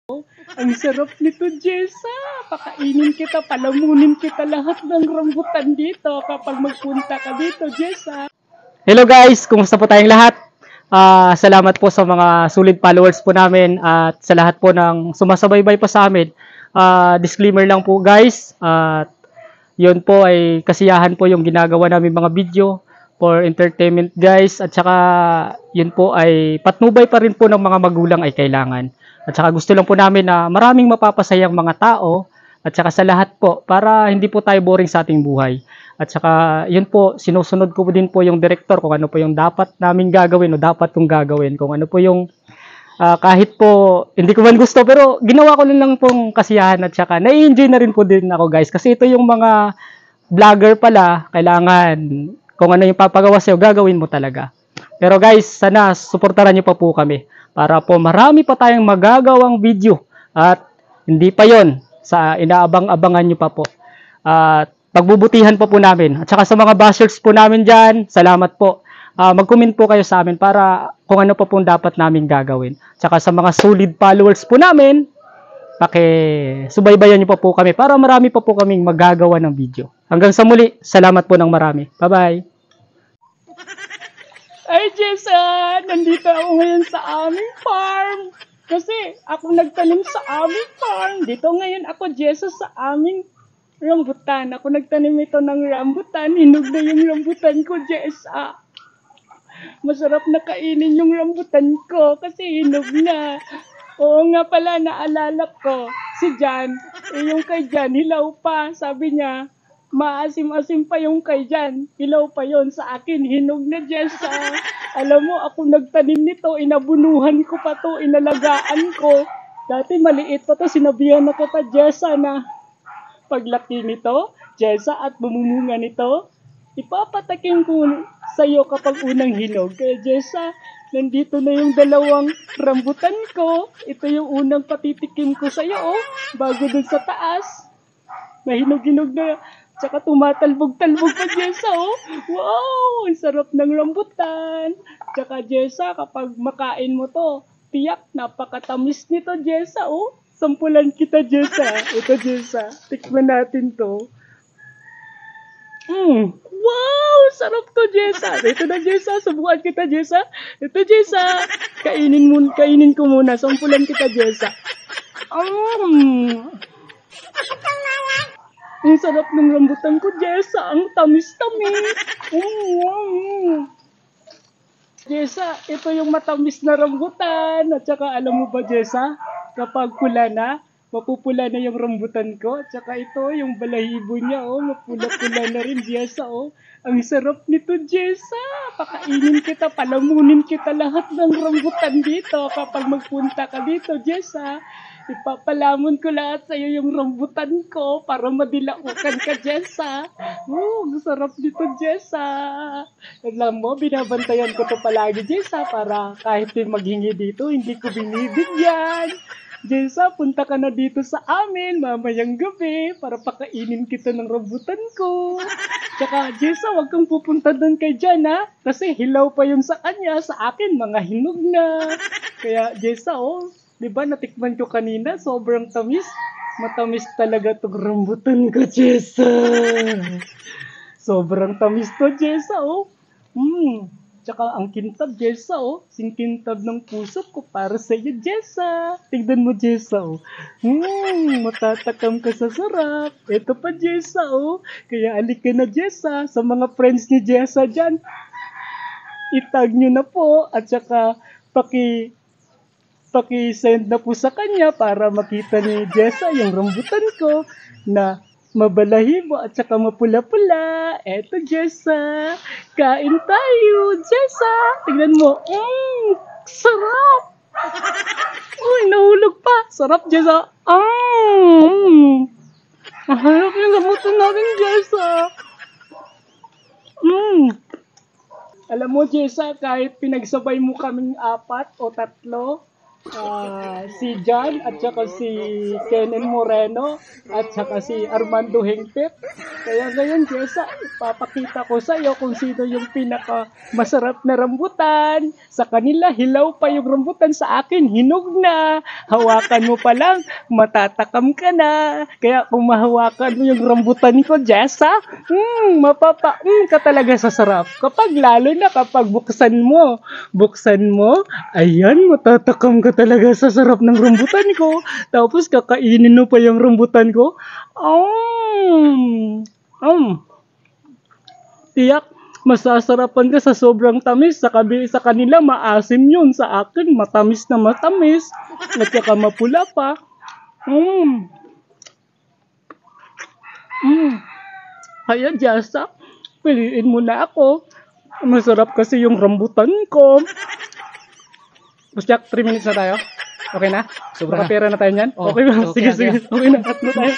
Ang sarap nito, Jessa. Pakainin kita, palamunin kita lahat ng rambutan dito kapag magpunta ka dito, Jessa. Hello guys, kumusta po tayong lahat? Salamat po sa mga solid followers po namin at sa lahat po ng sumasabay-bay pa sa amin. Disclaimer lang po guys, at yun po ay kasiyahan po yung ginagawa namin mga video for entertainment guys, at saka yun po ay patnubay pa rin po ng mga magulang ay kailangan. At saka gusto lang po namin na maraming mapapasayang mga tao at saka sa lahat po para hindi po tayo boring sa ating buhay. At saka yun po, sinusunod ko din po yung director kung ano po yung dapat namin gagawin o dapat kong gagawin. Kung ano po yung kahit po hindi ko man gusto pero ginawa ko lang pong kasiyahan at saka na-enjoy na rin po din ako guys. Kasi ito yung mga vlogger pala, kailangan kung ano yung papagawa sa'yo, gagawin mo talaga. Pero guys, sana suportahan niyo pa po kami para po marami pa tayong magagawang video at hindi pa yon sa inaabang-abangan nyo pa po. At pagbubutihan pa po namin. At saka sa mga bashers po namin dyan, salamat po. Mag-comment po kayo sa amin para kung ano pa po dapat namin gagawin. At saka sa mga solid followers po namin, subaybayan nyo pa po kami para marami pa po kaming magagawa ng video. Hanggang sa muli, salamat po ng marami. Bye-bye! Ay, Jessa! Nandito ako ngayon sa aming farm. Kasi ako nagtanim sa aming farm. Dito ngayon ako, Jessa, sa aming rambutan. Ako nagtanim ito ng rambutan. Hinog na yung rambutan ko, Jessa. Masarap na kainin yung rambutan ko kasi hinog na. Oo nga pala, naalala ko. Si Jan, yung kay Jan, hilaw pa. Sabi niya, maasim-asim pa yung kay Jan. Hilaw pa yon sa akin. Hinog na, Jessa. Alam mo, ako nagtanim nito. Inabunuhan ko pa to. Inalagaan ko. Dati maliit pa to. Sinabihan na kita, Jessa, na paglaki nito, Jessa, at bumumunga nito, ipapatakin ko sa'yo kapag unang hinog. Kaya, Jessa, nandito na yung dalawang rambutan ko. Ito yung unang patitikim ko sa'yo, oh. Bago dun sa taas. Mahinog-hinog na. Tsaka tumatalbog-talbog pa, Jessa, oh. Wow! Ang sarap ng rambutan. Tsaka, Jessa, kapag makain mo to, tiyak, napakatamis nito, Jessa, oh. Sampulan kita, Jessa. Ito, Jessa. Tikman natin to. Wow! Sarap to, Jessa. Ito na, Jessa. Subukan kita, Jessa. Ito, Jessa. Kainin ko muna. Sampulan kita, Jessa. Ang sarap ng rambutan ko, Jessa. Ang tamis-tamis. Jessa, ito yung matamis na rambutan. At saka, alam mo ba, Jessa, kapag pula na, mapupula na yung rambutan ko. At saka ito, yung balahibo niya, oh, mapula-pula na rin, Jessa, oh. Ang sarap nito, Jessa. Pakainin kita, palamunin kita lahat ng rambutan dito kapag magpunta ka dito, Jessa. Ipapalamon ko lahat sa'yo yung rambutan ko para madilaukan ka, Jessa. Ang sarap nito, Jessa. Alam mo, binabantayan ko to palagi, Jessa, para kahit maghingi dito, hindi ko binibigyan. Jessa, punta ka na dito sa amin mamayang gabi para pakainin kita ng rambutan ko. Tsaka, Jessa, wag kang pupunta doon kay Jan, ha? Kasi hilaw pa yun sa kanya, sa akin, mga hinog na. Kaya, Jessa, oh, di ba natikman ko kanina, sobrang tamis. Matamis talaga itong rambutan ko, Jessa. Sobrang tamis to, Jessa, oh. Tsaka ang kintab, Jessa, oh. Singkintab ng puso ko para sa iyo, Jessa. Tignan mo, Jessa, oh. Matatakam ka sa sarap. Ito pa, Jessa, oh. Kaya alik ka na, Jessa. Sa mga friends ni Jessa dyan, itag nyo na po. At saka, paki-send na po sa kanya para makita ni Jessa yung rambutan ko na mabalahibo at saka mapula-pula. Eto, Jessa. Kain tayo, Jessa. Tignan mo. Sarap. Uy, nahulog pa. Sarap, Jessa. Maharap yung rambutan natin, Jessa. Alam mo, Jessa, kahit pinagsabay mo kaming 4 o 3, Si John at saka si Kenen Moreno at saka si Armando Hengpet. Kaya ngayon, Jessa, ipapakita ko sa iyo kung sino yung pinaka masarap na rambutan. Sa kanila, hilaw pa yung rambutan. Sa akin, hinog na. Hawakan mo pa lang, matatakam ka na. Kaya kung mahawakan mo yung rambutan ko, Jessa, ka talaga sa sarap. Lalo na kapag buksan mo, ayan, matatakam ka talaga sa sarap ng rambutan ko. Tapos kakainin mo pa yung rambutan ko. Tiyak, masasarapan ka sa sobrang tamis. Sa kanila, maasim yun. Sa akin, matamis na matamis. At saka mapula pa. Kaya, Jessa, piliin mo na ako. Masarap kasi yung rambutan ko. Jack, 3 minutes na tayo. Okay na? Sobra na. Pera na tayo niyan? Oh, Okay ba? okay, Sige. Okay na. Cut na tayo.